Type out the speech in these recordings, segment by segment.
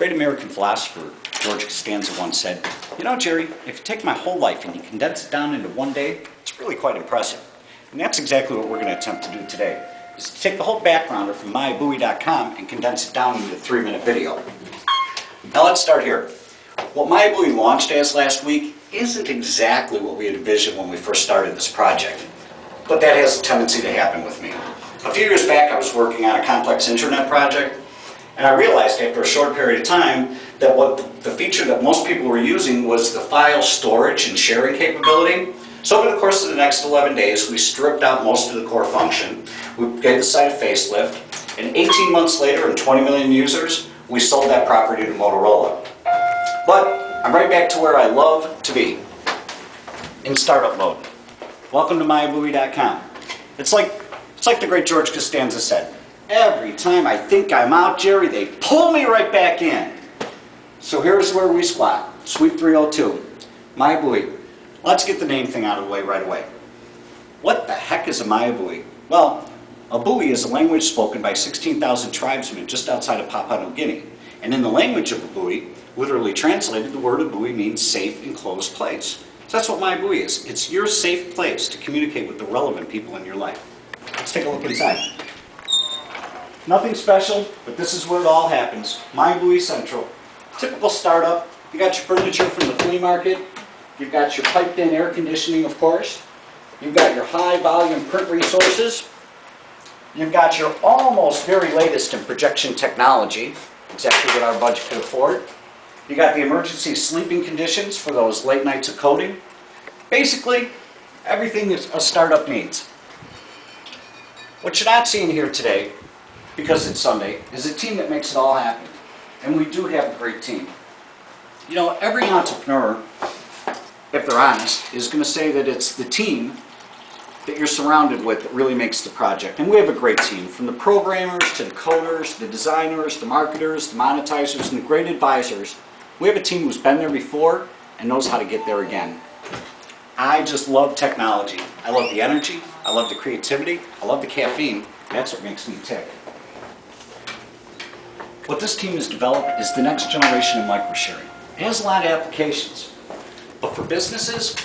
Great American philosopher George Costanza once said, "You know, Jerry, if you take my whole life and you condense it down into one day, it's really quite impressive." And that's exactly what we're going to attempt to do today, is to take the whole backgrounder from MayaBuoy.com and condense it down into a 3-minute video. Now let's start here. What MayaBuoy launched as last week isn't exactly what we had envisioned when we first started this project, but that has a tendency to happen with me. A few years back I was working on a complex internet project, and I realized after a short period of time that the feature that most people were using was the file storage and sharing capability. So over the course of the next 11 days, we stripped out most of the core function. We gave the site a facelift, and 18 months later and 20 million users, we sold that property to Motorola. But I'm right back to where I love to be, in startup mode. Welcome to MayaBuoy.com. It's like the great George Costanza said, every time I think I'm out, Jerry, they pull me right back in. So here's where we squat. Suite 302. MayaBuoy. Let's get the name thing out of the way right away. What the heck is a MayaBuoy? Well, a buoy is a language spoken by 16,000 tribesmen just outside of Papua New Guinea. And in the language of a buoy, literally translated, the word a buoy means safe, enclosed place. So that's what MayaBuoy is. It's your safe place to communicate with the relevant people in your life. Let's take a look inside. Nothing special, but this is where it all happens. MayaBuoy Central. Typical startup. You got your furniture from the flea market. You've got your piped-in air conditioning, of course. You've got your high-volume print resources. You've got your almost very latest in projection technology, exactly what our budget could afford. You got the emergency sleeping conditions for those late nights of coding. Basically, everything that a startup needs. What you're not seeing here today, because it's Sunday, is a team that makes it all happen. And we do have a great team. You know, every entrepreneur, if they're honest, is going to say that it's the team that you're surrounded with that really makes the project. And we have a great team, from the programmers to the coders, the designers, the marketers, the monetizers, and the great advisors. We have a team who's been there before and knows how to get there again. I just love technology. I love the energy. I love the creativity. I love the caffeine. That's what makes me tick. What this team has developed is the next generation of microsharing. It has a lot of applications. But for businesses,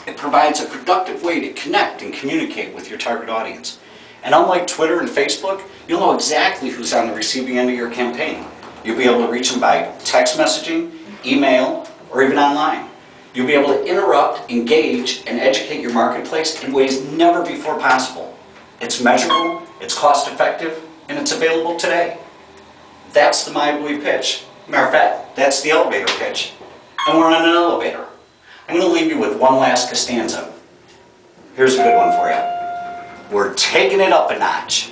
it provides a productive way to connect and communicate with your target audience. And unlike Twitter and Facebook, you'll know exactly who's on the receiving end of your campaign. You'll be able to reach them by text messaging, email, or even online. You'll be able to interrupt, engage, and educate your marketplace in ways never before possible. It's measurable, it's cost effective, and it's available today. That's the MayaBuoy pitch. Matter of fact, that's the elevator pitch. And we're on an elevator. I'm going to leave you with one last Costanza. Here's a good one for you. We're taking it up a notch.